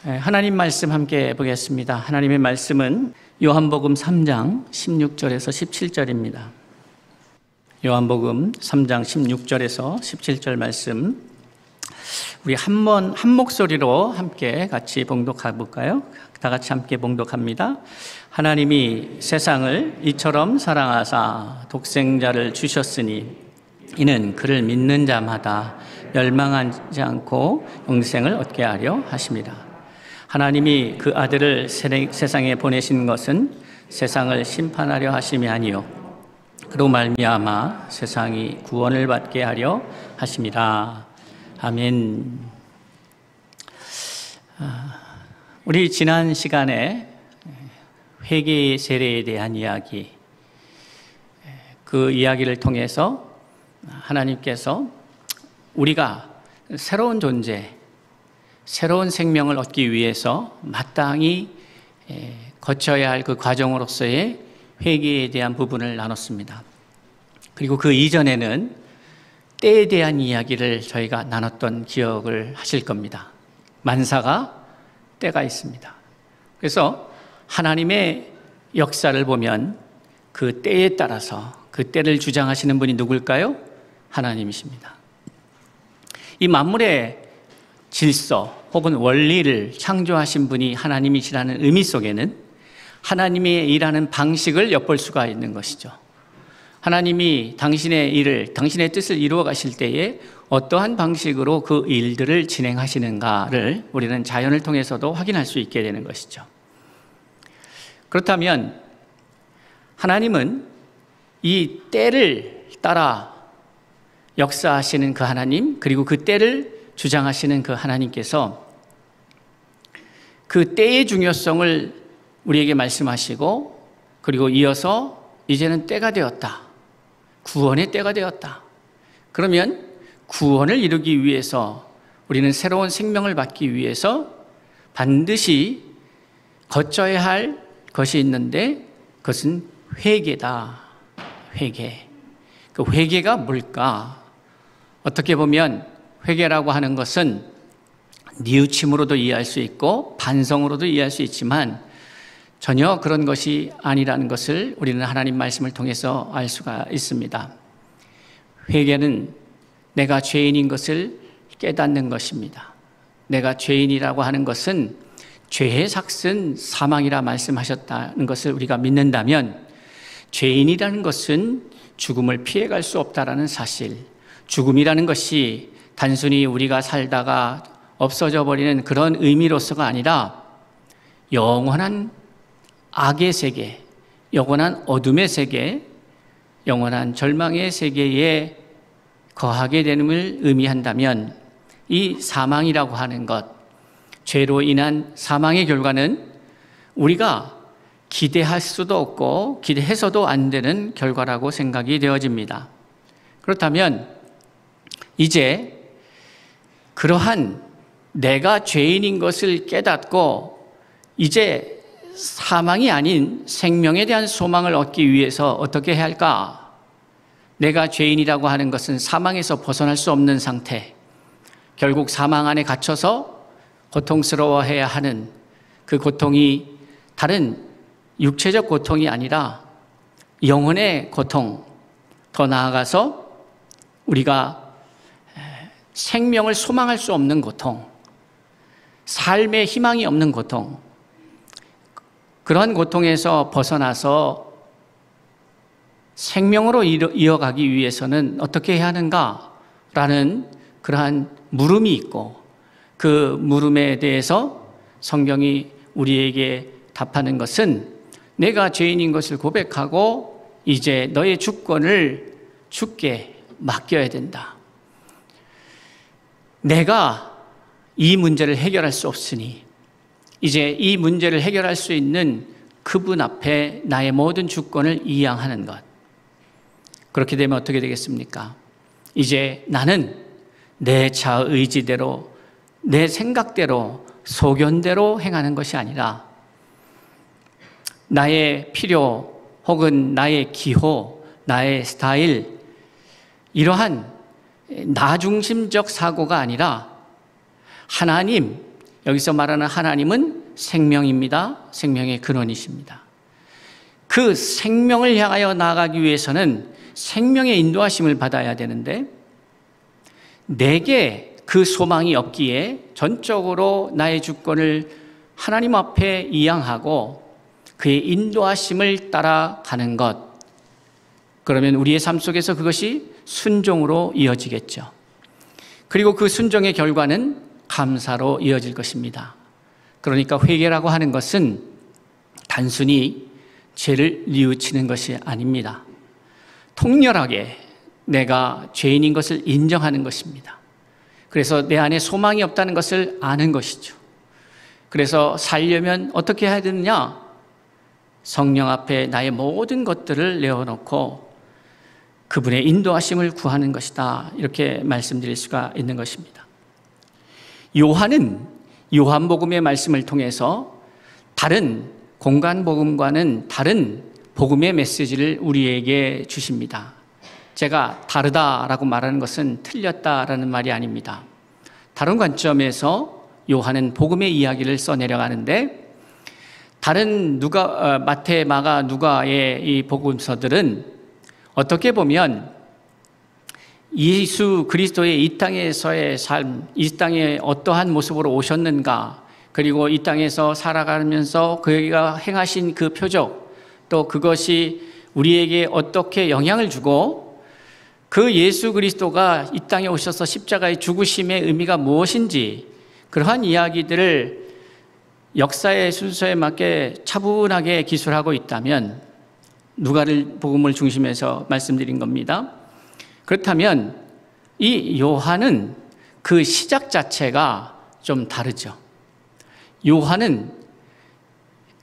하나님 말씀 함께 보겠습니다. 하나님의 말씀은 요한복음 3장 16절에서 17절입니다. 요한복음 3장 16절에서 17절 말씀 우리 한 목소리로 함께 같이 봉독해 볼까요? 다 같이 함께 봉독합니다. 하나님이 세상을 이처럼 사랑하사 독생자를 주셨으니 이는 그를 믿는 자마다 멸망하지 않고 영생을 얻게 하려 하심이라. 하나님이 그 아들을 세상에 보내신 것은 세상을 심판하려 하심이 아니요 그로 말미암아 세상이 구원을 받게 하려 하심이라. 아멘. 우리 지난 시간에 회개의 세례에 대한 이야기, 그 이야기를 통해서 하나님께서 우리가 새로운 존재, 새로운 생명을 얻기 위해서 마땅히 거쳐야 할 그 과정으로서의 회개에 대한 부분을 나눴습니다. 그리고 그 이전에는 때에 대한 이야기를 저희가 나눴던 기억을 하실 겁니다. 만사가 때가 있습니다. 그래서 하나님의 역사를 보면 그 때에 따라서 그 때를 주장하시는 분이 누굴까요? 하나님이십니다. 이 만물의 질서 혹은 원리를 창조하신 분이 하나님이시라는 의미 속에는 하나님의 일하는 방식을 엿볼 수가 있는 것이죠. 하나님이 당신의 일을, 당신의 뜻을 이루어 가실 때에 어떠한 방식으로 그 일들을 진행하시는가를 우리는 자연을 통해서도 확인할 수 있게 되는 것이죠. 그렇다면 하나님은 이 때를 따라 역사하시는 그 하나님, 그리고 그 때를 주장하시는 그 하나님께서 그 때의 중요성을 우리에게 말씀하시고, 그리고 이어서 이제는 때가 되었다, 구원의 때가 되었다. 그러면 구원을 이루기 위해서, 우리는 새로운 생명을 받기 위해서 반드시 거쳐야 할 것이 있는데 그것은 회개다. 회개. 그 회개가 뭘까? 어떻게 보면 회개라고 하는 것은 뉘우침으로도 이해할 수 있고 반성으로도 이해할 수 있지만 전혀 그런 것이 아니라는 것을 우리는 하나님 말씀을 통해서 알 수가 있습니다. 회개는 내가 죄인인 것을 깨닫는 것입니다. 내가 죄인이라고 하는 것은 죄의 삭은 사망이라 말씀하셨다는 것을 우리가 믿는다면 죄인이라는 것은 죽음을 피해갈 수 없다라는 사실, 죽음이라는 것이 단순히 우리가 살다가 없어져 버리는 그런 의미로서가 아니라 영원한 악의 세계, 영원한 어둠의 세계, 영원한 절망의 세계에 거하게 됨을 의미한다면 이 사망이라고 하는 것, 죄로 인한 사망의 결과는 우리가 기대할 수도 없고 기대해서도 안 되는 결과라고 생각이 되어집니다. 그렇다면 이제 그러한 내가 죄인인 것을 깨닫고 이제 사망이 아닌 생명에 대한 소망을 얻기 위해서 어떻게 해야 할까? 내가 죄인이라고 하는 것은 사망에서 벗어날 수 없는 상태, 결국 사망 안에 갇혀서 고통스러워해야 하는 그 고통이 다른 육체적 고통이 아니라 영혼의 고통, 더 나아가서 우리가 생명을 소망할 수 없는 고통, 삶의 희망이 없는 고통, 그런 고통에서 벗어나서 생명으로 이어가기 위해서는 어떻게 해야 하는가라는 그러한 물음이 있고, 그 물음에 대해서 성경이 우리에게 답하는 것은 내가 죄인인 것을 고백하고 이제 너의 주권을 주께 맡겨야 된다. 내가 이 문제를 해결할 수 없으니 이제 이 문제를 해결할 수 있는 그분 앞에 나의 모든 주권을 이양하는 것. 그렇게 되면 어떻게 되겠습니까? 이제 나는 내 자의지대로, 내 생각대로, 소견대로 행하는 것이 아니라 나의 필요 혹은 나의 기호, 나의 스타일, 이러한 나중심적 사고가 아니라 하나님, 여기서 말하는 하나님은 생명입니다. 생명의 근원이십니다. 그 생명을 향하여 나아가기 위해서는 생명의 인도하심을 받아야 되는데 내게 그 소망이 없기에 전적으로 나의 주권을 하나님 앞에 이양하고 그의 인도하심을 따라가는 것, 그러면 우리의 삶 속에서 그것이 순종으로 이어지겠죠. 그리고 그 순종의 결과는 감사로 이어질 것입니다. 그러니까 회개라고 하는 것은 단순히 죄를 뉘우치는 것이 아닙니다. 통렬하게 내가 죄인인 것을 인정하는 것입니다. 그래서 내 안에 소망이 없다는 것을 아는 것이죠. 그래서 살려면 어떻게 해야 되느냐? 성령 앞에 나의 모든 것들을 내어놓고 그분의 인도하심을 구하는 것이다. 이렇게 말씀드릴 수가 있는 것입니다. 요한은 요한복음의 말씀을 통해서 다른 공간복음과는 다른 복음의 메시지를 우리에게 주십니다. 제가 다르다라고 말하는 것은 틀렸다라는 말이 아닙니다. 다른 관점에서 요한은 복음의 이야기를 써내려가는데 다른 마태, 마가, 누가의 이 복음서들은 어떻게 보면 예수 그리스도의 이 땅에서의 삶, 이 땅에 어떠한 모습으로 오셨는가, 그리고 이 땅에서 살아가면서 그가 행하신 그 표적, 또 그것이 우리에게 어떻게 영향을 주고 그 예수 그리스도가 이 땅에 오셔서 십자가의 죽으심의 의미가 무엇인지 그러한 이야기들을 역사의 순서에 맞게 차분하게 기술하고 있다면 누가를 복음을 중심해서 말씀드린 겁니다. 그렇다면 이 요한은 그 시작 자체가 좀 다르죠. 요한은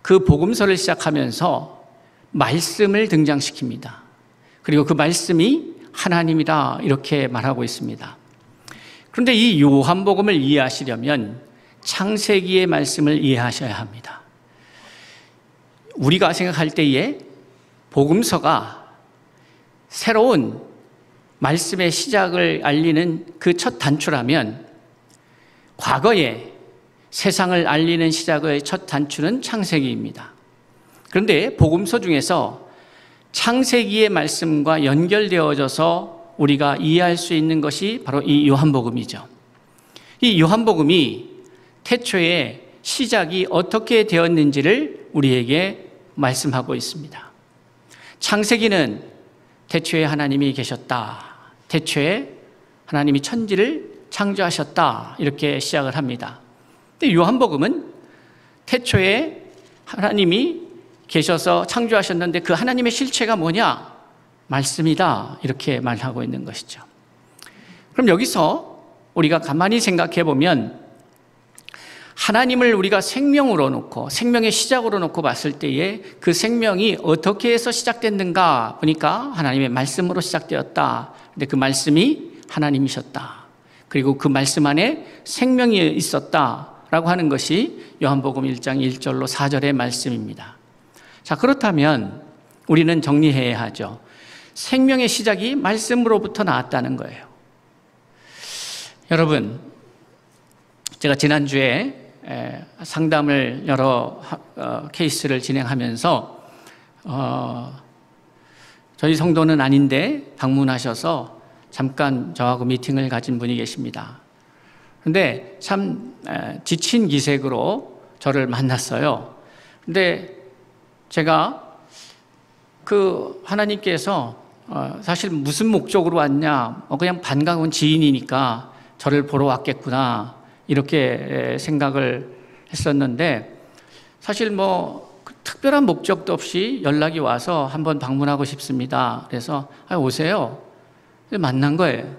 그 복음서를 시작하면서 말씀을 등장시킵니다. 그리고 그 말씀이 하나님이다 이렇게 말하고 있습니다. 그런데 이 요한복음을 이해하시려면 창세기의 말씀을 이해하셔야 합니다. 우리가 생각할 때에 복음서가 새로운 말씀의 시작을 알리는 그 첫 단추라면 과거에 세상을 알리는 시작의 첫 단추는 창세기입니다. 그런데 복음서 중에서 창세기의 말씀과 연결되어져서 우리가 이해할 수 있는 것이 바로 이 요한복음이죠. 이 요한복음이 태초에 시작이 어떻게 되었는지를 우리에게 말씀하고 있습니다. 창세기는 태초에 하나님이 계셨다. 태초에 하나님이 천지를 창조하셨다. 이렇게 시작을 합니다. 근데 요한복음은 태초에 하나님이 계셔서 창조하셨는데 그 하나님의 실체가 뭐냐? 말씀이다. 이렇게 말하고 있는 것이죠. 그럼 여기서 우리가 가만히 생각해 보면 하나님을 우리가 생명으로 놓고 생명의 시작으로 놓고 봤을 때에 그 생명이 어떻게 해서 시작됐는가 보니까 하나님의 말씀으로 시작되었다. 근데 그 말씀이 하나님이셨다. 그리고 그 말씀 안에 생명이 있었다라고 하는 것이 요한복음 1장 1절로 4절의 말씀입니다. 자, 그렇다면 우리는 정리해야 하죠. 생명의 시작이 말씀으로부터 나왔다는 거예요. 여러분, 제가 지난주에 상담을 여러 케이스를 진행하면서 저희 성도는 아닌데 방문하셔서 잠깐 저하고 미팅을 가진 분이 계십니다. 그런데 참 지친 기색으로 저를 만났어요. 근데 제가 그 하나님께서 사실 무슨 목적으로 왔냐, 그냥 반가운 지인이니까 저를 보러 왔겠구나 이렇게 생각을 했었는데 사실 특별한 목적도 없이 연락이 와서 한번 방문하고 싶습니다. 그래서 오세요. 만난 거예요.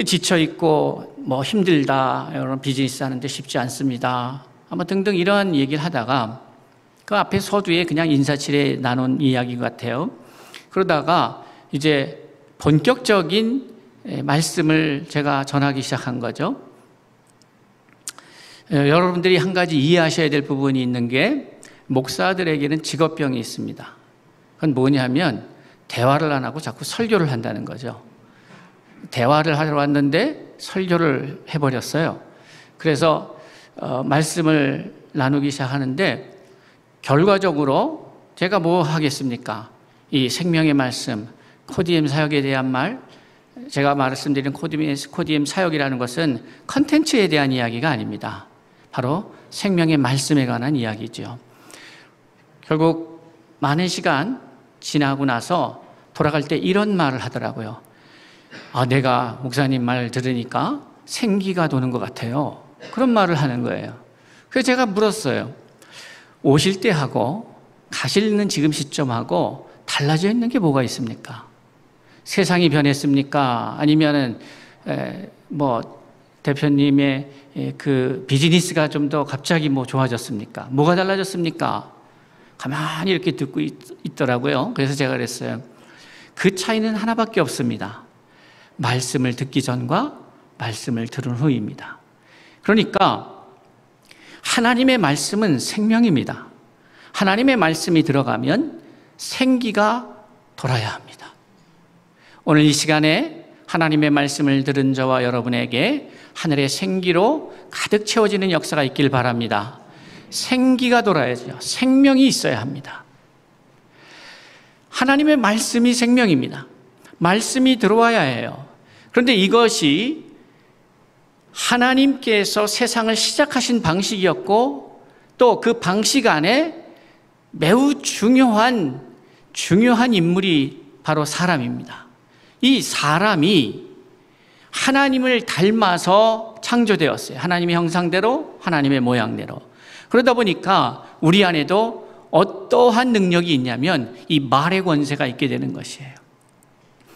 지쳐있고 힘들다, 여러분 비즈니스 하는데 쉽지 않습니다, 등등 이런 얘기를 하다가 그 앞에 서두에 그냥 인사치레 나눈 이야기 같아요. 그러다가 이제 본격적인 말씀을 제가 전하기 시작한 거죠. 여러분들이 한 가지 이해하셔야 될 부분이 있는 게 목사들에게는 직업병이 있습니다. 그건 뭐냐면 대화를 안 하고 자꾸 설교를 한다는 거죠. 대화를 하러 왔는데 설교를 해버렸어요. 그래서 말씀을 나누기 시작하는데 결과적으로 제가 뭐 하겠습니까? 이 생명의 말씀, 코디엠 사역에 대한 말, 제가 말씀드린 코디엠 사역이라는 것은 컨텐츠에 대한 이야기가 아닙니다. 바로 생명의 말씀에 관한 이야기죠. 결국 많은 시간 지나고 나서 돌아갈 때 이런 말을 하더라고요. 내가 목사님 말 들으니까 생기가 도는 것 같아요. 그런 말을 하는 거예요. 그래서 제가 물었어요. 오실 때 하고 가시는 지금 시점하고 달라져 있는 게 뭐가 있습니까? 세상이 변했습니까? 아니면은 대표님의 그 비즈니스가 좀 더 갑자기 좋아졌습니까? 뭐가 달라졌습니까? 가만히 이렇게 듣고 있더라고요. 그래서 제가 그랬어요. 그 차이는 하나밖에 없습니다. 말씀을 듣기 전과 말씀을 들은 후입니다. 그러니까 하나님의 말씀은 생명입니다. 하나님의 말씀이 들어가면 생기가 돌아야 합니다. 오늘 이 시간에 하나님의 말씀을 들은 저와 여러분에게 하늘의 생기로 가득 채워지는 역사가 있길 바랍니다. 생기가 돌아야죠. 생명이 있어야 합니다. 하나님의 말씀이 생명입니다. 말씀이 들어와야 해요. 그런데 이것이 하나님께서 세상을 시작하신 방식이었고 또 그 방식 안에 매우 중요한 인물이 바로 사람입니다. 이 사람이 하나님을 닮아서 창조되었어요. 하나님의 형상대로, 하나님의 모양대로. 그러다 보니까 우리 안에도 어떠한 능력이 있냐면 이 말의 권세가 있게 되는 것이에요.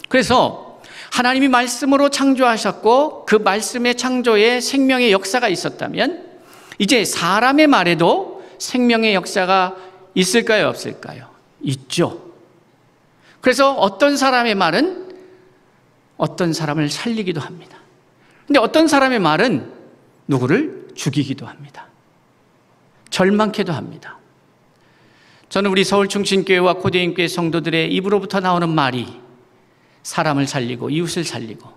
그래서 하나님이 말씀으로 창조하셨고 그 말씀의 창조에 생명의 역사가 있었다면 이제 사람의 말에도 생명의 역사가 있을까요? 없을까요? 있죠. 그래서 어떤 사람의 말은 어떤 사람을 살리기도 합니다. 근데 어떤 사람의 말은 누구를 죽이기도 합니다. 절망케도 합니다. 저는 우리 서울충신교회와 코디엠교회 성도들의 입으로부터 나오는 말이 사람을 살리고 이웃을 살리고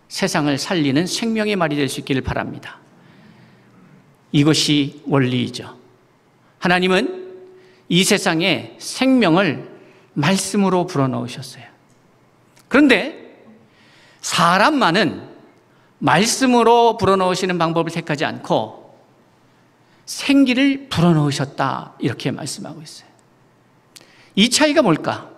세상을 살리는 생명의 말이 될 수 있기를 바랍니다. 이것이 원리이죠. 하나님은 이 세상에 생명을 말씀으로 불어넣으셨어요. 그런데 사람만은 말씀으로 불어넣으시는 방법을 택하지 않고 생기를 불어넣으셨다 이렇게 말씀하고 있어요. 이 차이가 뭘까?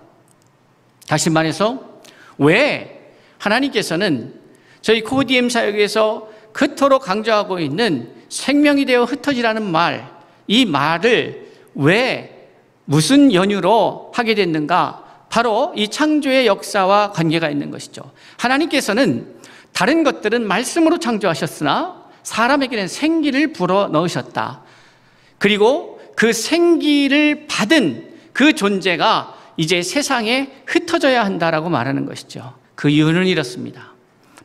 다시 말해서 왜 하나님께서는 저희 코디엠 사역에서 그토록 강조하고 있는 생명이 되어 흩어지라는 말, 이 말을 왜 무슨 연유로 하게 됐는가? 바로 이 창조의 역사와 관계가 있는 것이죠. 하나님께서는 다른 것들은 말씀으로 창조하셨으나 사람에게는 생기를 불어넣으셨다. 그리고 그 생기를 받은 그 존재가 이제 세상에 흩어져야 한다라고 말하는 것이죠. 그 이유는 이렇습니다.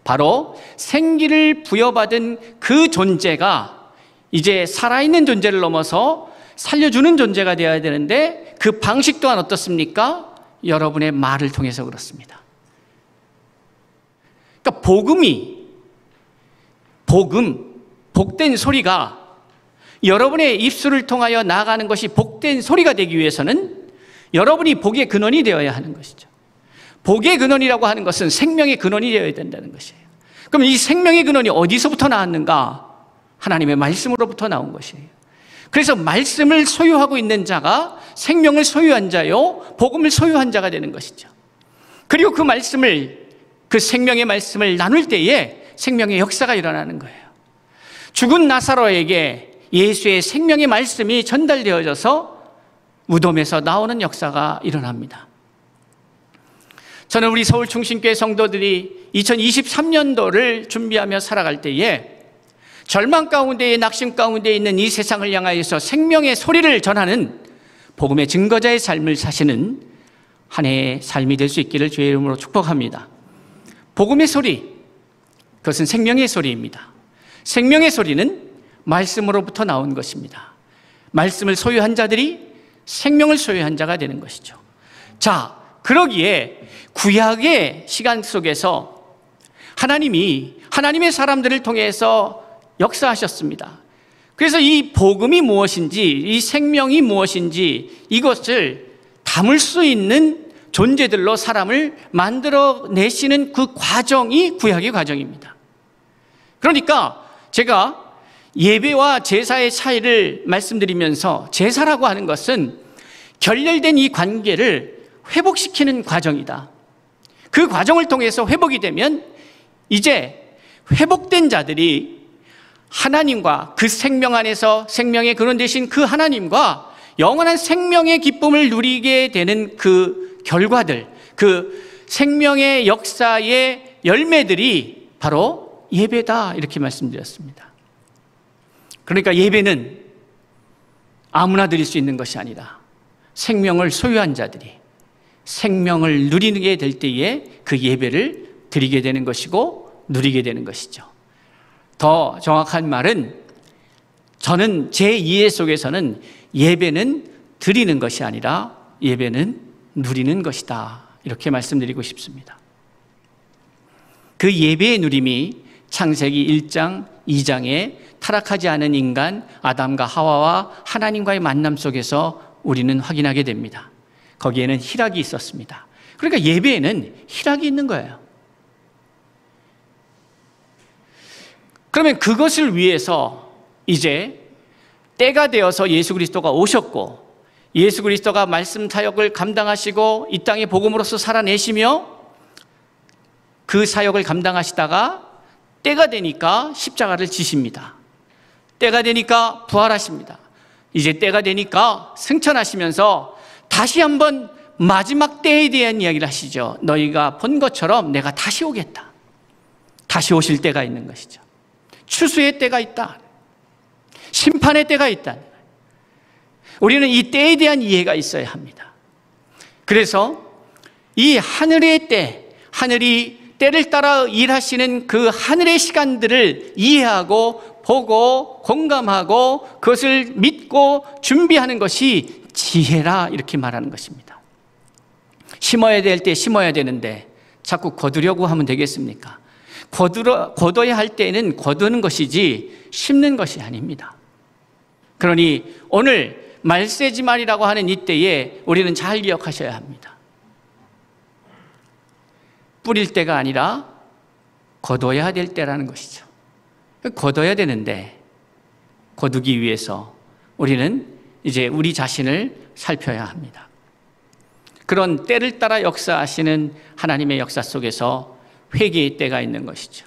바로 생기를 부여받은 그 존재가 이제 살아있는 존재를 넘어서 살려주는 존재가 되어야 되는데 그 방식 또한 어떻습니까? 여러분의 말을 통해서 그렇습니다. 그러니까 복된 소리가 여러분의 입술을 통하여 나아가는 것이 복된 소리가 되기 위해서는 여러분이 복의 근원이 되어야 하는 것이죠. 복의 근원이라고 하는 것은 생명의 근원이 되어야 된다는 것이에요. 그럼 이 생명의 근원이 어디서부터 나왔는가? 하나님의 말씀으로부터 나온 것이에요. 그래서 말씀을 소유하고 있는 자가 생명을 소유한 자요, 복음을 소유한 자가 되는 것이죠. 그리고 그 생명의 말씀을 나눌 때에 생명의 역사가 일어나는 거예요. 죽은 나사로에게 예수의 생명의 말씀이 전달되어져서 무덤에서 나오는 역사가 일어납니다. 저는 우리 서울충신교회 성도들이 2023년도를 준비하며 살아갈 때에 절망 가운데에 낙심 가운데 있는 이 세상을 향하여서 생명의 소리를 전하는 복음의 증거자의 삶을 사시는 한 해의 삶이 될 수 있기를 주의 이름으로 축복합니다. 복음의 소리, 그것은 생명의 소리입니다. 생명의 소리는 말씀으로부터 나온 것입니다. 말씀을 소유한 자들이 생명을 소유한 자가 되는 것이죠. 자, 그러기에 구약의 시간 속에서 하나님이 하나님의 사람들을 통해서 역사하셨습니다. 그래서 이 복음이 무엇인지, 이 생명이 무엇인지 이것을 담을 수 있는 존재들로 사람을 만들어내시는 그 과정이 구약의 과정입니다. 그러니까 제가 예배와 제사의 차이를 말씀드리면서 제사라고 하는 것은 결렬된 이 관계를 회복시키는 과정이다. 그 과정을 통해서 회복이 되면 이제 회복된 자들이 하나님과 그 생명 안에서 생명의 근원 되신 그 하나님과 영원한 생명의 기쁨을 누리게 되는 그 결과들, 그 생명의 역사의 열매들이 바로 예배다, 이렇게 말씀드렸습니다. 그러니까 예배는 아무나 드릴 수 있는 것이 아니라 생명을 소유한 자들이 생명을 누리게 될 때에 그 예배를 드리게 되는 것이고 누리게 되는 것이죠. 더 정확한 말은 저는 제 이해 속에서는 예배는 드리는 것이 아니라 예배는 누리는 것이다, 이렇게 말씀드리고 싶습니다. 그 예배의 누림이 창세기 1장, 2장에 타락하지 않은 인간 아담과 하와와 하나님과의 만남 속에서 우리는 확인하게 됩니다. 거기에는 희락이 있었습니다. 그러니까 예배에는 희락이 있는 거예요. 그러면 그것을 위해서 이제 때가 되어서 예수 그리스도가 오셨고, 예수 그리스도가 말씀 사역을 감당하시고 이 땅에 복음으로서 살아내시며 그 사역을 감당하시다가 때가 되니까 십자가를 지십니다. 때가 되니까 부활하십니다. 이제 때가 되니까 승천하시면서 다시 한번 마지막 때에 대한 이야기를 하시죠. 너희가 본 것처럼 내가 다시 오겠다. 다시 오실 때가 있는 것이죠. 추수의 때가 있다. 심판의 때가 있다. 우리는 이 때에 대한 이해가 있어야 합니다. 그래서 이 하늘의 때, 하늘이 때를 따라 일하시는 그 하늘의 시간들을 이해하고 보고 공감하고 그것을 믿고 준비하는 것이 지혜라, 이렇게 말하는 것입니다. 심어야 될 때 심어야 되는데 자꾸 거두려고 하면 되겠습니까? 거둬야 할 때는 거두는 것이지 심는 것이 아닙니다. 그러니 오늘 말세지말이라고 하는 이때에 우리는 잘 기억하셔야 합니다. 뿌릴 때가 아니라 거둬야 될 때라는 것이죠. 거둬야 되는데 거두기 위해서 우리는 이제 우리 자신을 살펴야 합니다. 그런 때를 따라 역사하시는 하나님의 역사 속에서 회개의 때가 있는 것이죠.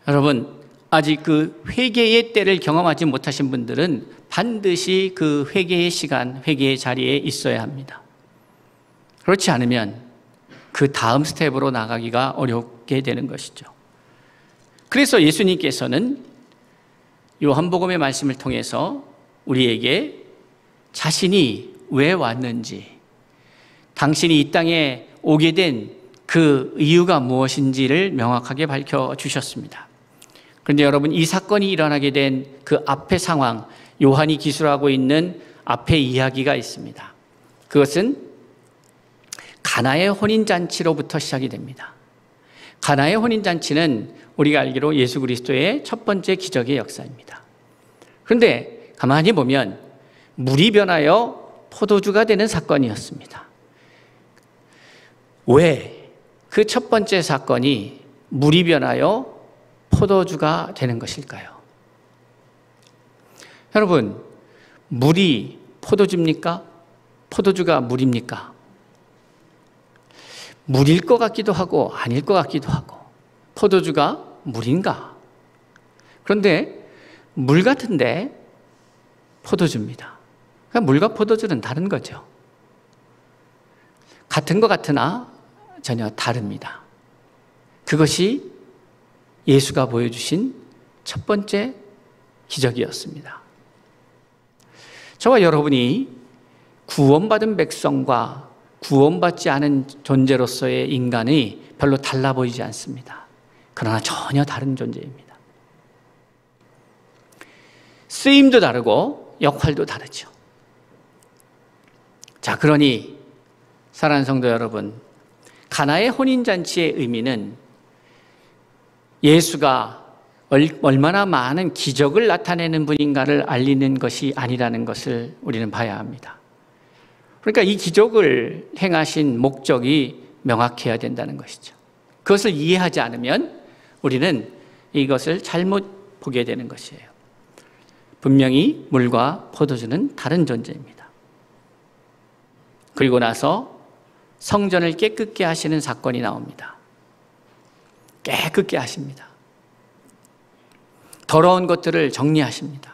여러분, 아직 그 회개의 때를 경험하지 못하신 분들은 반드시 그 회개의 시간, 회개의 자리에 있어야 합니다. 그렇지 않으면 그 다음 스텝으로 나가기가 어렵게 되는 것이죠. 그래서 예수님께서는 요한복음의 말씀을 통해서 우리에게 자신이 왜 왔는지, 당신이 이 땅에 오게 된 그 이유가 무엇인지를 명확하게 밝혀주셨습니다. 그런데 여러분, 이 사건이 일어나게 된 그 앞의 상황, 요한이 기술하고 있는 앞의 이야기가 있습니다. 그것은 가나의 혼인잔치로부터 시작이 됩니다. 가나의 혼인잔치는 우리가 알기로 예수 그리스도의 첫 번째 기적의 역사입니다. 그런데 가만히 보면 물이 변하여 포도주가 되는 사건이었습니다. 왜 그 첫 번째 사건이 물이 변하여 포도주가 되는 것일까요? 여러분, 물이 포도주입니까? 포도주가 물입니까? 물일 것 같기도 하고 아닐 것 같기도 하고. 포도주가 물인가? 그런데 물 같은데 포도주입니다. 그러니까 물과 포도주는 다른 거죠. 같은 것 같으나 전혀 다릅니다. 그것이 예수가 보여주신 첫 번째 기적이었습니다. 저와 여러분이 구원받은 백성과 구원받지 않은 존재로서의 인간이 별로 달라 보이지 않습니다. 그러나 전혀 다른 존재입니다. 쓰임도 다르고 역할도 다르죠. 자, 그러니 사랑하는 성도 여러분, 가나의 혼인잔치의 의미는 예수가 얼마나 많은 기적을 나타내는 분인가를 알리는 것이 아니라는 것을 우리는 봐야 합니다. 그러니까 이 기적을 행하신 목적이 명확해야 된다는 것이죠. 그것을 이해하지 않으면 우리는 이것을 잘못 보게 되는 것이에요. 분명히 물과 포도주는 다른 존재입니다. 그리고 나서 성전을 깨끗게 하시는 사건이 나옵니다. 깨끗게 하십니다. 더러운 것들을 정리하십니다.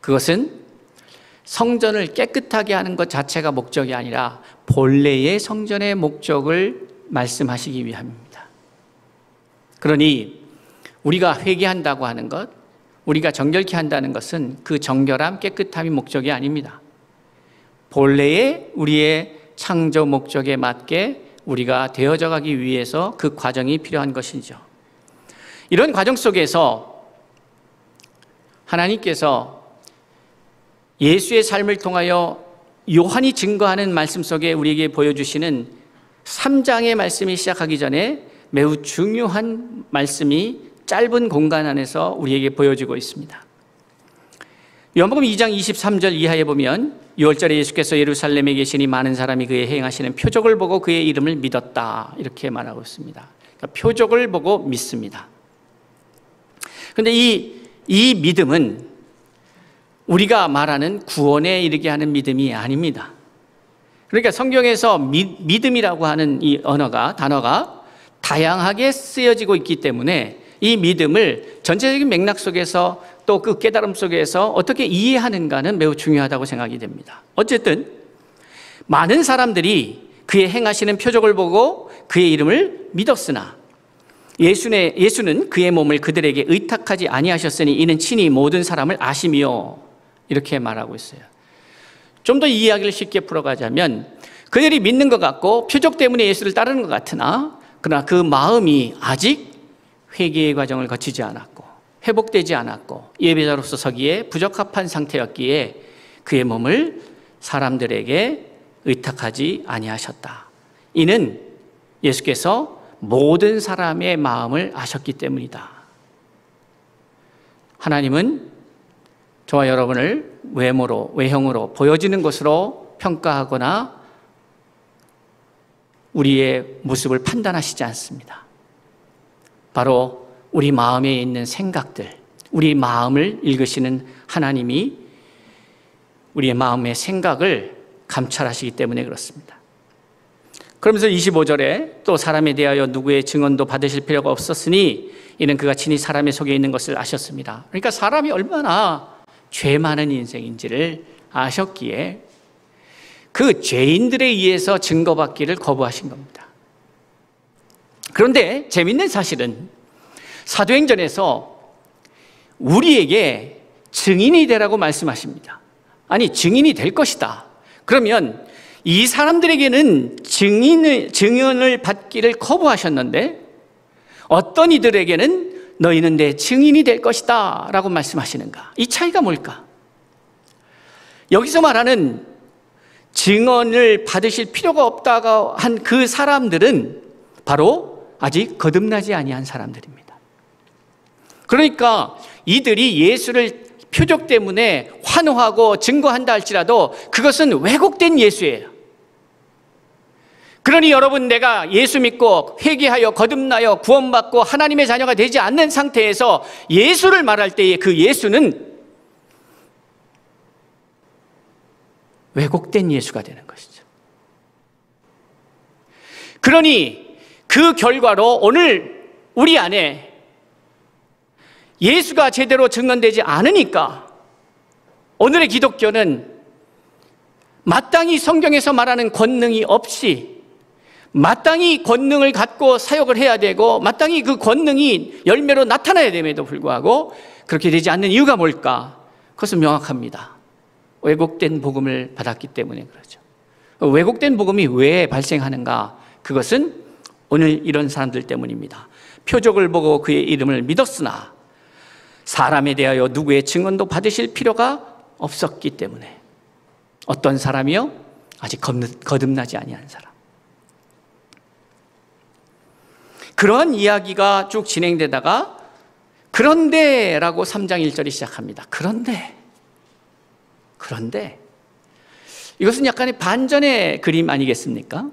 그것은 성전을 깨끗하게 하는 것 자체가 목적이 아니라 본래의 성전의 목적을 말씀하시기 위함입니다. 그러니 우리가 회개한다고 하는 것, 우리가 정결케 한다는 것은 그 정결함, 깨끗함이 목적이 아닙니다. 본래의 우리의 창조 목적에 맞게 우리가 되어져 가기 위해서 그 과정이 필요한 것이죠. 이런 과정 속에서 하나님께서 예수의 삶을 통하여 요한이 증거하는 말씀 속에 우리에게 보여주시는 3장의 말씀이 시작하기 전에 매우 중요한 말씀이 짧은 공간 안에서 우리에게 보여지고 있습니다. 요한복음 2장 23절 이하에 보면 6월절에 예수께서 예루살렘에 계시니 많은 사람이 그의 행하시는 표적을 보고 그의 이름을 믿었다, 이렇게 말하고 있습니다. 그러니까 표적을 보고 믿습니다. 그런데 이 믿음은 우리가 말하는 구원에 이르게 하는 믿음이 아닙니다. 그러니까 성경에서 믿음이라고 하는 이 단어가 다양하게 쓰여지고 있기 때문에 이 믿음을 전체적인 맥락 속에서 또 그 깨달음 속에서 어떻게 이해하는가는 매우 중요하다고 생각이 됩니다. 어쨌든 많은 사람들이 그의 행하시는 표적을 보고 그의 이름을 믿었으나 예수는 그의 몸을 그들에게 의탁하지 아니하셨으니 이는 친히 모든 사람을 아시며, 이렇게 말하고 있어요. 좀 더 이 이야기를 쉽게 풀어가자면 그들이 믿는 것 같고 표적 때문에 예수를 따르는 것 같으나 그러나 그 마음이 아직 회개의 과정을 거치지 않았고 회복되지 않았고 예배자로서 서기에 부적합한 상태였기에 그의 몸을 사람들에게 의탁하지 아니하셨다. 이는 예수께서 모든 사람의 마음을 아셨기 때문이다. 하나님은 저와 여러분을 외형으로 보여지는 것으로 평가하거나 우리의 모습을 판단하시지 않습니다. 바로 우리 마음에 있는 생각들, 우리 마음을 읽으시는 하나님이 우리의 마음의 생각을 감찰하시기 때문에 그렇습니다. 그러면서 25절에 또 사람에 대하여 누구의 증언도 받으실 필요가 없었으니 이는 그가 친히 사람의 속에 있는 것을 아셨습니다. 그러니까 사람이 얼마나 죄 많은 인생인지를 아셨기에 그 죄인들에 의해서 증거받기를 거부하신 겁니다. 그런데 재밌는 사실은 사도행전에서 우리에게 증인이 되라고 말씀하십니다. 아니, 증인이 될 것이다. 그러면 이 사람들에게는 증언을 받기를 거부하셨는데 어떤 이들에게는 너희는 내 증인이 될 것이다 라고 말씀하시는가? 이 차이가 뭘까? 여기서 말하는 증언을 받으실 필요가 없다고 한 그 사람들은 바로 아직 거듭나지 아니한 사람들입니다. 그러니까 이들이 예수를 표적 때문에 환호하고 증거한다 할지라도 그것은 왜곡된 예수예요. 그러니 여러분, 내가 예수 믿고 회개하여 거듭나여 구원받고 하나님의 자녀가 되지 않는 상태에서 예수를 말할 때에 그 예수는 왜곡된 예수가 되는 것이죠. 그러니 그 결과로 오늘 우리 안에 예수가 제대로 증언되지 않으니까 오늘의 기독교는 마땅히 성경에서 말하는 권능이 없이 마땅히 권능을 갖고 사역을 해야 되고 마땅히 그 권능이 열매로 나타나야 됨에도 불구하고 그렇게 되지 않는 이유가 뭘까? 그것은 명확합니다. 왜곡된 복음을 받았기 때문에 그러죠. 왜곡된 복음이 왜 발생하는가? 그것은 오늘 이런 사람들 때문입니다. 표적을 보고 그의 이름을 믿었으나 사람에 대하여 누구의 증언도 받으실 필요가 없었기 때문에. 어떤 사람이요? 아직 거듭나지 아니한 사람. 그러한 이야기가 쭉 진행되다가 그런데 라고 3장 1절이 시작합니다. 그런데 이것은 약간의 반전의 그림 아니겠습니까?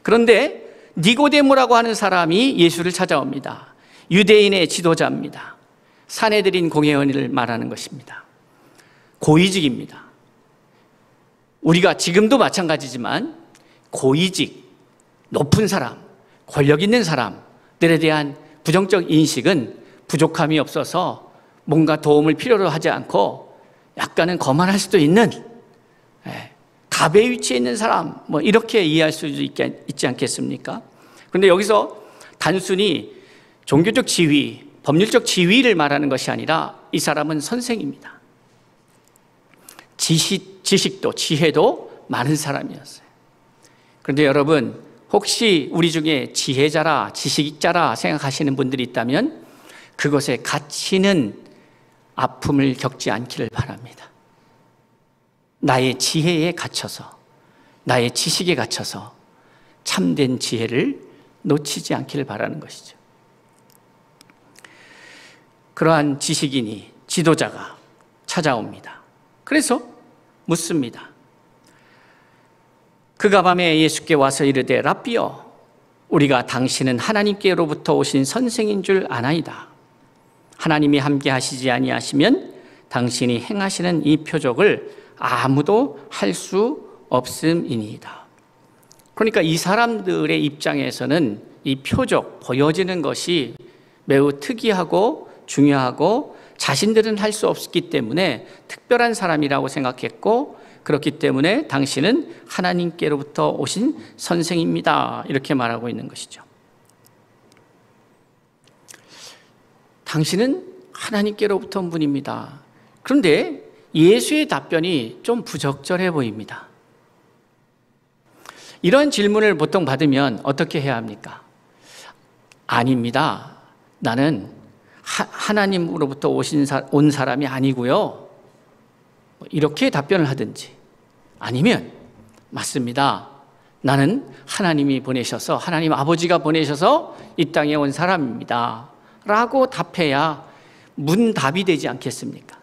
그런데 니고데모라고 하는 사람이 예수를 찾아옵니다. 유대인의 지도자입니다. 사내들인 공회원을 말하는 것입니다. 고위직입니다. 우리가 지금도 마찬가지지만 고위직, 높은 사람, 권력 있는 사람들에 대한 부정적 인식은 부족함이 없어서 뭔가 도움을 필요로 하지 않고 약간은 거만할 수도 있는 갑의 위치에 있는 사람, 이렇게 이해할 수 있지 않겠습니까? 그런데 여기서 단순히 종교적 지위, 법률적 지위를 말하는 것이 아니라 이 사람은 선생입니다. 지식도 지혜도 많은 사람이었어요. 그런데 여러분, 혹시 우리 중에 지혜자라 지식자라 생각하시는 분들이 있다면 그것에 갇히는 아픔을 겪지 않기를 바랍니다. 나의 지혜에 갇혀서, 나의 지식에 갇혀서 참된 지혜를 놓치지 않기를 바라는 것이죠. 그러한 지식인이, 지도자가 찾아옵니다. 그래서 묻습니다. 그가 밤에 예수께 와서 이르되 랍비여, 우리가 당신은 하나님께로부터 오신 선생인 줄 아나이다. 하나님이 함께 하시지 아니하시면 당신이 행하시는 이 표적을 아무도 할 수 없음이니이다. 그러니까 이 사람들의 입장에서는 이 표적, 보여지는 것이 매우 특이하고 중요하고 자신들은 할 수 없기 때문에 특별한 사람이라고 생각했고, 그렇기 때문에 당신은 하나님께로부터 오신 선생입니다, 이렇게 말하고 있는 것이죠. 당신은 하나님께로부터 온 분입니다. 그런데 예수의 답변이 좀 부적절해 보입니다. 이런 질문을 보통 받으면 어떻게 해야 합니까? 아닙니다. 나는 하나님으로부터 온 사람이 아니고요. 이렇게 답변을 하든지, 아니면 맞습니다. 나는 하나님이 보내셔서, 하나님 아버지가 보내셔서 이 땅에 온 사람입니다 라고 답해야 문답이 되지 않겠습니까?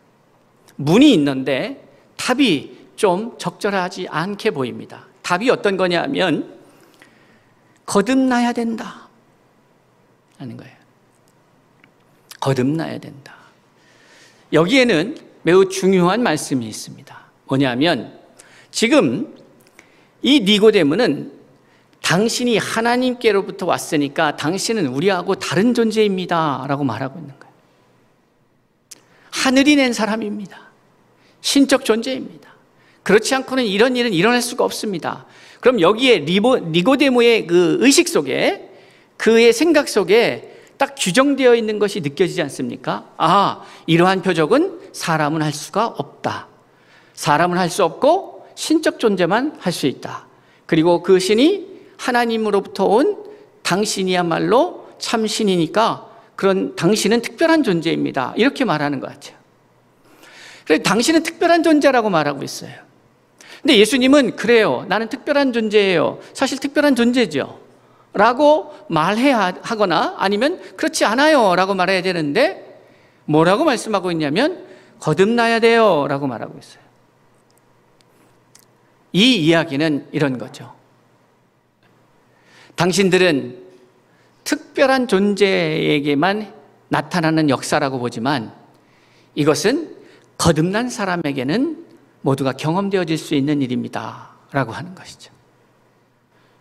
문이 있는데 답이 좀 적절하지 않게 보입니다. 답이 어떤 거냐면 거듭나야 된다 하는 거예요. 거듭나야 된다. 여기에는 매우 중요한 말씀이 있습니다. 뭐냐면 지금 이 니고데모는 당신이 하나님께로부터 왔으니까 당신은 우리하고 다른 존재입니다 라고 말하고 있는 거예요. 하늘이 낸 사람입니다. 신적 존재입니다. 그렇지 않고는 이런 일은 일어날 수가 없습니다. 그럼 여기에 니고데모의 그 의식 속에, 그의 생각 속에 딱 규정되어 있는 것이 느껴지지 않습니까? 아, 이러한 표적은 사람은 할 수가 없다. 사람은 할 수 없고 신적 존재만 할 수 있다. 그리고 그 신이 하나님으로부터 온 당신이야말로 참신이니까 그런 당신은 특별한 존재입니다, 이렇게 말하는 것 같아요. 그래서 당신은 특별한 존재라고 말하고 있어요. 근데 예수님은 그래요, 나는 특별한 존재예요, 사실 특별한 존재죠 라고 말해야 하거나 아니면 그렇지 않아요 라고 말해야 되는데 뭐라고 말씀하고 있냐면 거듭나야 돼요 라고 말하고 있어요. 이 이야기는 이런 거죠. 당신들은 특별한 존재에게만 나타나는 역사라고 보지만 이것은 거듭난 사람에게는 모두가 경험되어질 수 있는 일입니다 라고 하는 것이죠.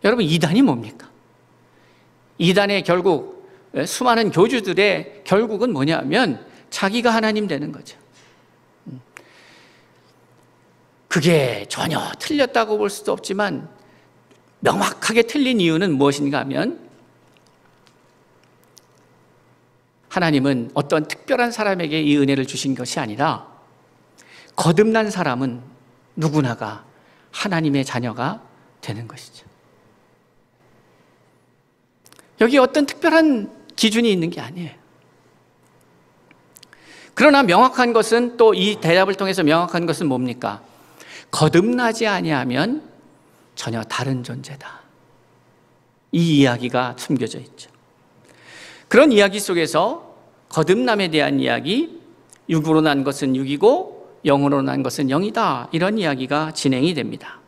여러분, 이단이 뭡니까? 이단의 결국 수많은 교주들의 결국은 뭐냐면 자기가 하나님 되는 거죠. 그게 전혀 틀렸다고 볼 수도 없지만 명확하게 틀린 이유는 무엇인가 하면 하나님은 어떤 특별한 사람에게 이 은혜를 주신 것이 아니라 거듭난 사람은 누구나가 하나님의 자녀가 되는 것이죠. 여기 어떤 특별한 기준이 있는 게 아니에요. 그러나 명확한 것은, 또 이 대답을 통해서 명확한 것은 뭡니까? 거듭나지 아니하면 전혀 다른 존재다. 이 이야기가 숨겨져 있죠. 그런 이야기 속에서 거듭남에 대한 이야기, 육으로 난 것은 육이고 영으로 난 것은 영이다, 이런 이야기가 진행이 됩니다.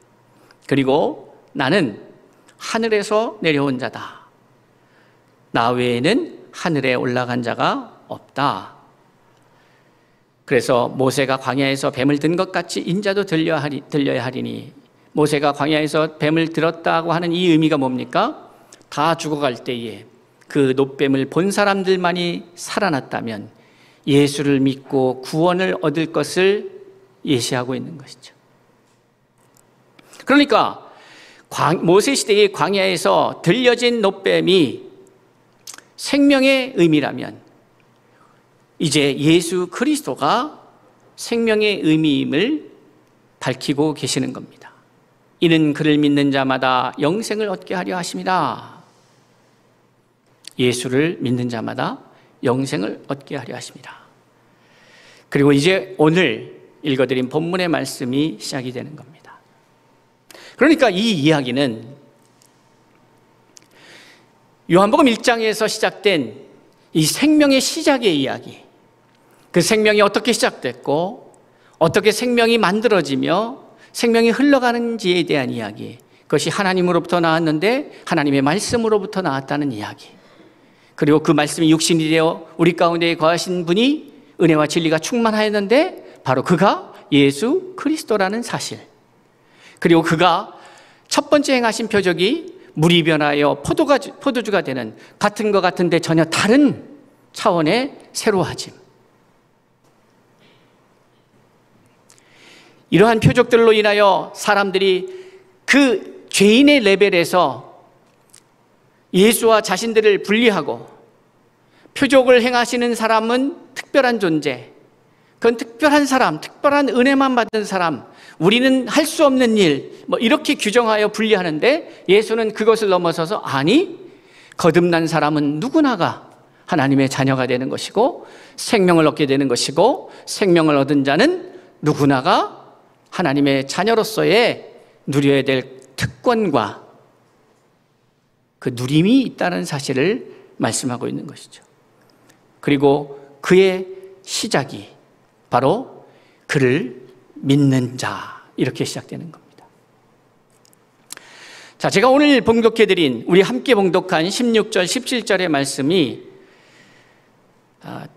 그리고 나는 하늘에서 내려온 자다. 나 외에는 하늘에 올라간 자가 없다. 그래서 모세가 광야에서 뱀을 든 것 같이 인자도 들려야 하리니, 모세가 광야에서 뱀을 들었다고 하는 이 의미가 뭡니까? 다 죽어갈 때에 그 놋뱀을 본 사람들만이 살아났다면 예수를 믿고 구원을 얻을 것을 예시하고 있는 것이죠. 그러니까 모세 시대의 광야에서 들려진 놋뱀이 생명의 의미라면 이제 예수 그리스도가 생명의 의미임을 밝히고 계시는 겁니다. 이는 그를 믿는 자마다 영생을 얻게 하려 하심이라. 예수를 믿는 자마다 영생을 얻게 하려 하십니다. 그리고 이제 오늘 읽어드린 본문의 말씀이 시작이 되는 겁니다. 그러니까 이 이야기는 요한복음 1장에서 시작된 이 생명의 시작의 이야기, 그 생명이 어떻게 시작됐고 어떻게 생명이 만들어지며 생명이 흘러가는지에 대한 이야기, 그것이 하나님으로부터 나왔는데 하나님의 말씀으로부터 나왔다는 이야기, 그리고 그 말씀이 육신이 되어 우리 가운데 거하신 분이 은혜와 진리가 충만하였는데 바로 그가 예수 그리스도라는 사실, 그리고 그가 첫 번째 행하신 표적이 물이 변하여 포도주가 되는, 같은 것 같은데 전혀 다른 차원의 새로워짐. 이러한 표적들로 인하여 사람들이 그 죄인의 레벨에서 예수와 자신들을 분리하고, 표적을 행하시는 사람은 특별한 존재, 그건 특별한 사람, 특별한 은혜만 받은 사람, 우리는 할 수 없는 일, 이렇게 규정하여 분리하는데 예수는 그것을 넘어서서 아니, 거듭난 사람은 누구나가 하나님의 자녀가 되는 것이고 생명을 얻게 되는 것이고, 생명을 얻은 자는 누구나가 하나님의 자녀로서의 누려야 될 특권과 그 누림이 있다는 사실을 말씀하고 있는 것이죠. 그리고 그의 시작이 바로 그를 믿는 자, 이렇게 시작되는 겁니다. 자, 제가 오늘 봉독해드린, 우리 함께 봉독한 16절, 17절의 말씀이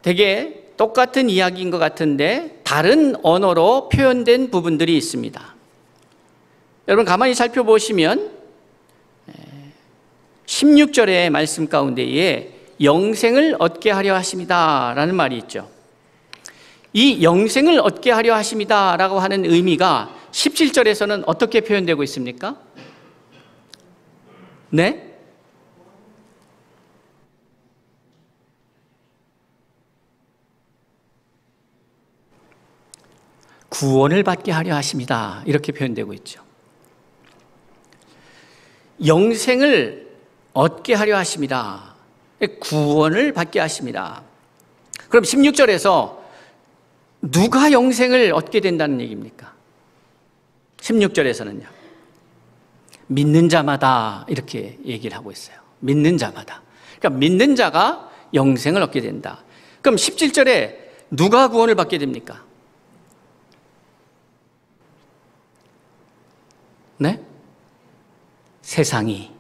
되게 똑같은 이야기인 것 같은데 다른 언어로 표현된 부분들이 있습니다. 여러분 가만히 살펴보시면 16절의 말씀 가운데에 영생을 얻게 하려 하심이다 라는 말이 있죠. 이 영생을 얻게 하려 하심이다 라고 하는 의미가 17절에서는 어떻게 표현되고 있습니까? 네? 구원을 받게 하려 하심이다, 이렇게 표현되고 있죠. 영생을 얻게 하려 하심이다, 구원을 받게 하심이다. 그럼 16절에서 누가 영생을 얻게 된다는 얘기입니까? 16절에서는요, 믿는 자마다, 이렇게 얘기를 하고 있어요. 믿는 자마다. 그러니까 믿는 자가 영생을 얻게 된다. 그럼 17절에 누가 구원을 받게 됩니까? 네? 세상이.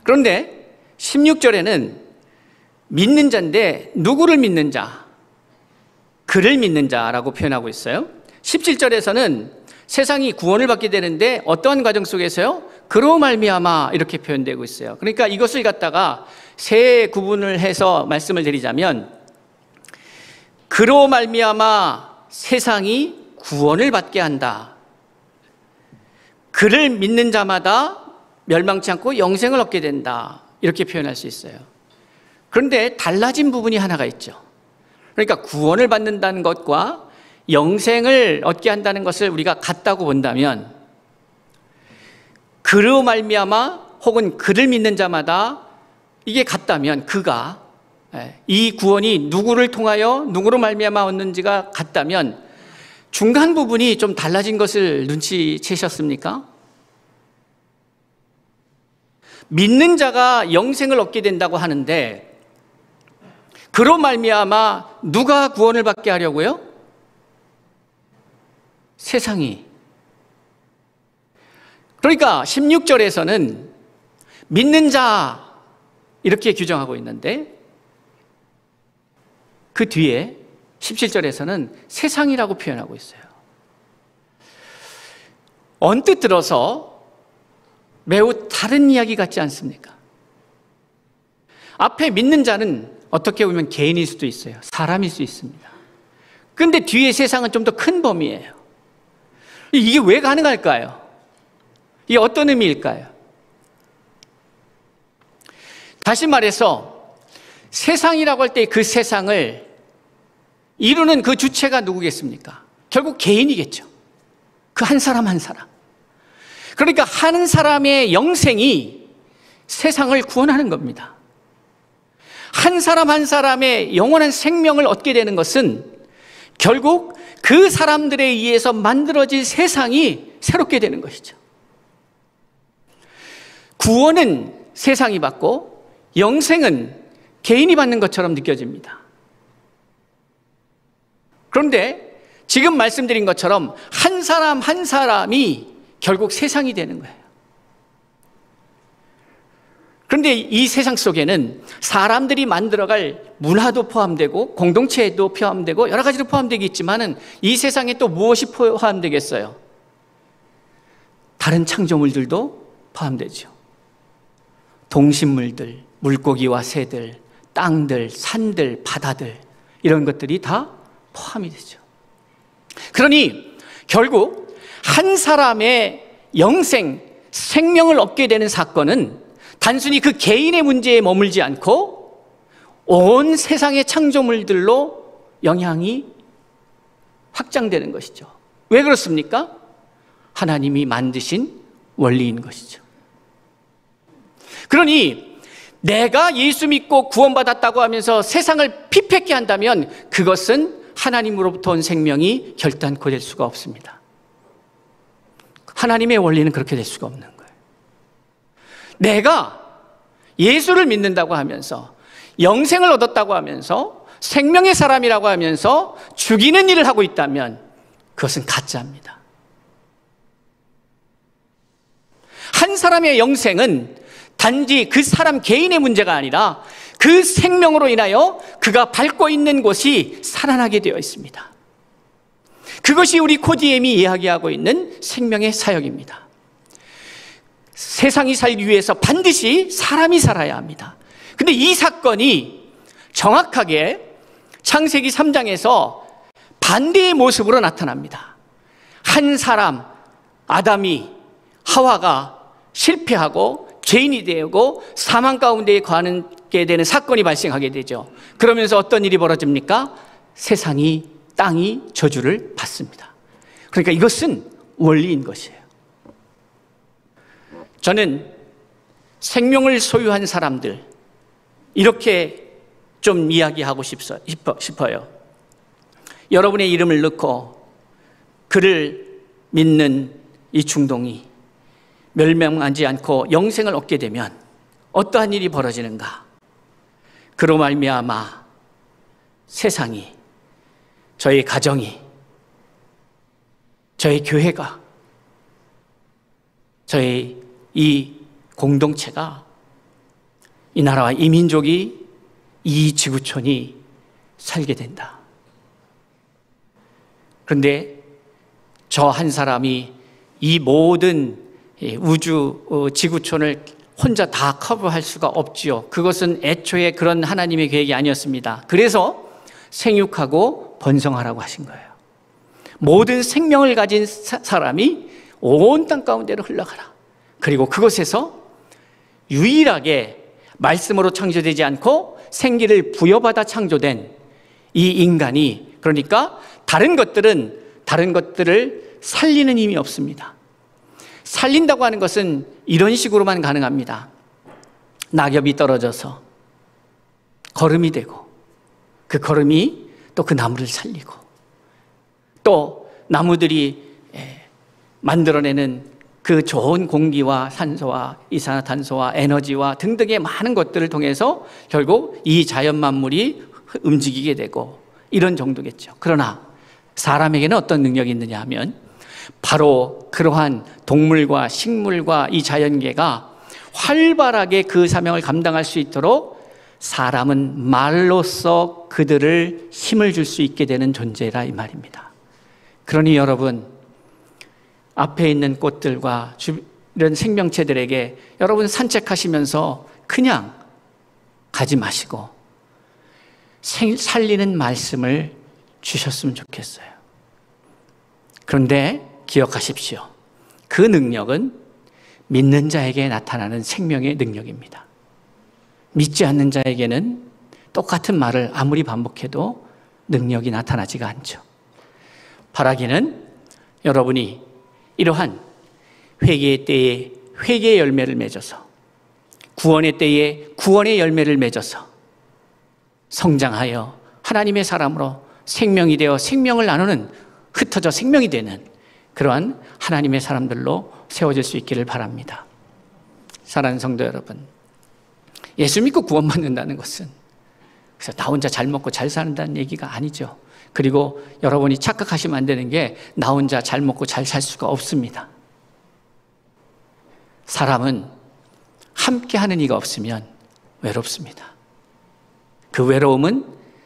그런데 16절에는 믿는 자인데 누구를 믿는 자? 그를 믿는 자라고 표현하고 있어요. 17절에서는 세상이 구원을 받게 되는데 어떠한 과정 속에서요? 그로 말미암아, 이렇게 표현되고 있어요. 그러니까 이것을 갖다가 세 구분을 해서 말씀을 드리자면, 그로 말미암아 세상이 구원을 받게 한다. 그를 믿는 자마다 멸망치 않고 영생을 얻게 된다, 이렇게 표현할 수 있어요. 그런데 달라진 부분이 하나가 있죠. 그러니까 구원을 받는다는 것과 영생을 얻게 한다는 것을 우리가 같다고 본다면, 그로 말미암아 혹은 그를 믿는 자마다 이게 같다면, 그가 이 구원이 누구를 통하여 누구로 말미암아 얻는지가 같다면 중간 부분이 좀 달라진 것을 눈치채셨습니까? 믿는 자가 영생을 얻게 된다고 하는데, 그로 말미암아 누가 구원을 받게 하려고요? 세상이. 그러니까 16절에서는 믿는 자 이렇게 규정하고 있는데, 그 뒤에 17절에서는 세상이라고 표현하고 있어요. 언뜻 들어서 매우 다른 이야기 같지 않습니까? 앞에 믿는 자는 어떻게 보면 개인일 수도 있어요. 사람일 수 있습니다. 그런데 뒤에 세상은 좀 더 큰 범위예요. 이게 왜 가능할까요? 이게 어떤 의미일까요? 다시 말해서 세상이라고 할 때 그 세상을 이루는 그 주체가 누구겠습니까? 결국 개인이겠죠. 그 한 사람 한 사람. 그러니까 한 사람의 영생이 세상을 구원하는 겁니다. 한 사람 한 사람의 영원한 생명을 얻게 되는 것은 결국 그 사람들에 의해서 만들어질 세상이 새롭게 되는 것이죠. 구원은 세상이 받고 영생은 개인이 받는 것처럼 느껴집니다. 그런데 지금 말씀드린 것처럼 한 사람 한 사람이 결국 세상이 되는 거예요. 그런데 이 세상 속에는 사람들이 만들어갈 문화도 포함되고 공동체도 포함되고 여러 가지로 포함되겠지만은 이 세상에 또 무엇이 포함되겠어요? 다른 창조물들도 포함되죠. 동식물들, 물고기와 새들, 땅들, 산들, 바다들, 이런 것들이 다 포함이 되죠. 그러니 결국 한 사람의 영생, 생명을 얻게 되는 사건은 단순히 그 개인의 문제에 머물지 않고 온 세상의 창조물들로 영향이 확장되는 것이죠. 왜 그렇습니까? 하나님이 만드신 원리인 것이죠. 그러니 내가 예수 믿고 구원받았다고 하면서 세상을 피폐케 한다면 그것은 하나님으로부터 온 생명이 결단코 될 수가 없습니다. 하나님의 원리는 그렇게 될 수가 없는 거예요. 내가 예수를 믿는다고 하면서 영생을 얻었다고 하면서 생명의 사람이라고 하면서 죽이는 일을 하고 있다면 그것은 가짜입니다. 한 사람의 영생은 단지 그 사람 개인의 문제가 아니라 그 생명으로 인하여 그가 밟고 있는 곳이 살아나게 되어 있습니다. 그것이 우리 코디엠이 이야기하고 있는 생명의 사역입니다. 세상이 살기 위해서 반드시 사람이 살아야 합니다. 근데 이 사건이 정확하게 창세기 3장에서 반대의 모습으로 나타납니다. 한 사람, 아담이, 하와가 실패하고 죄인이 되고 사망 가운데 거하게 되는 사건이 발생하게 되죠. 그러면서 어떤 일이 벌어집니까? 세상이, 땅이 저주를 받습니다. 그러니까 이것은 원리인 것이에요. 저는 생명을 소유한 사람들, 이렇게 좀 이야기하고 싶어요. 여러분의 이름을 넣고 그를 믿는 이 중동이 멸망하지 않고 영생을 얻게 되면 어떠한 일이 벌어지는가? 그로 말미암아 세상이, 저희 가정이, 저희 교회가, 저희 이 공동체가, 이 나라와 이 민족이, 이 지구촌이 살게 된다. 그런데 저 한 사람이 이 모든 우주 지구촌을 혼자 다 커버할 수가 없지요. 그것은 애초에 그런 하나님의 계획이 아니었습니다. 그래서 생육하고 번성하라고 하신 거예요. 모든 생명을 가진 사람이 온 땅 가운데로 흘러가라. 그리고 그곳에서 유일하게 말씀으로 창조되지 않고 생기를 부여받아 창조된 이 인간이, 그러니까 다른 것들을 살리는 힘이 없습니다. 살린다고 하는 것은 이런 식으로만 가능합니다. 낙엽이 떨어져서 거름이 되고 그 거름이 또 그 나무를 살리고 또 나무들이 만들어내는 그 좋은 공기와 산소와 이산화탄소와 에너지와 등등의 많은 것들을 통해서 결국 이 자연 만물이 움직이게 되고 이런 정도겠죠. 그러나 사람에게는 어떤 능력이 있느냐 하면 바로 그러한 동물과 식물과 이 자연계가 활발하게 그 사명을 감당할 수 있도록 사람은 말로써 그들을 힘을 줄 수 있게 되는 존재라 이 말입니다. 그러니 여러분, 앞에 있는 꽃들과 이런 생명체들에게 여러분 산책하시면서 그냥 가지 마시고 살리는 말씀을 주셨으면 좋겠어요. 그런데 기억하십시오. 그 능력은 믿는 자에게 나타나는 생명의 능력입니다. 믿지 않는 자에게는 똑같은 말을 아무리 반복해도 능력이 나타나지가 않죠. 바라기는 여러분이 이러한 회개의 때에 회개의 열매를 맺어서 구원의 때에 구원의 열매를 맺어서 성장하여 하나님의 사람으로 생명이 되어 생명을 나누는, 흩어져 생명이 되는 그러한 하나님의 사람들로 세워질 수 있기를 바랍니다. 사랑하는 성도 여러분, 예수 믿고 구원받는다는 것은 그래서 나 혼자 잘 먹고 잘 산다는 얘기가 아니죠. 그리고 여러분이 착각하시면 안 되는 게 나 혼자 잘 먹고 잘 살 수가 없습니다. 사람은 함께하는 이가 없으면 외롭습니다. 그 외로움은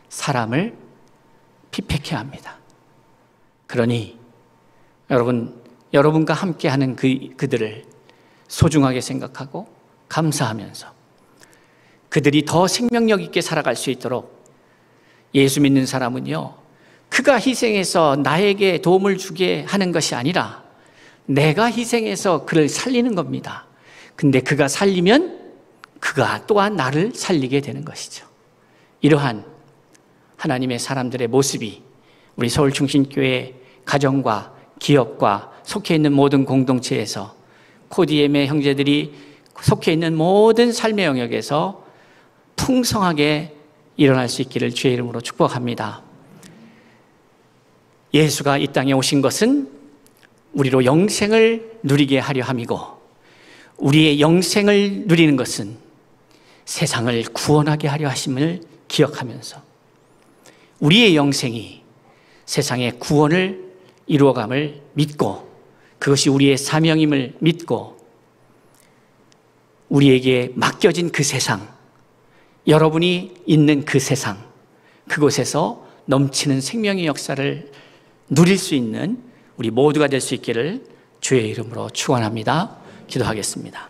사람을 피폐케 합니다. 그러니 여러분과 함께하는 그들을 소중하게 생각하고 감사하면서 그들이 더 생명력 있게 살아갈 수 있도록 예수 믿는 사람은요, 그가 희생해서 나에게 도움을 주게 하는 것이 아니라 내가 희생해서 그를 살리는 겁니다. 근데 그가 살리면 그가 또한 나를 살리게 되는 것이죠. 이러한 하나님의 사람들의 모습이 우리 서울중심교회 가정과 기업과 속해 있는 모든 공동체에서 코디엠의 형제들이 속해 있는 모든 삶의 영역에서 풍성하게 일어날 수 있기를 주의 이름으로 축복합니다. 예수가 이 땅에 오신 것은 우리로 영생을 누리게 하려 함이고, 우리의 영생을 누리는 것은 세상을 구원하게 하려 하심을 기억하면서 우리의 영생이 세상의 구원을 이루어감을 믿고, 그것이 우리의 사명임을 믿고, 우리에게 맡겨진 그 세상, 여러분이 있는 그 세상, 그곳에서 넘치는 생명의 역사를 누릴 수 있는 우리 모두가 될 수 있기를 주의 이름으로 축원합니다. 기도하겠습니다.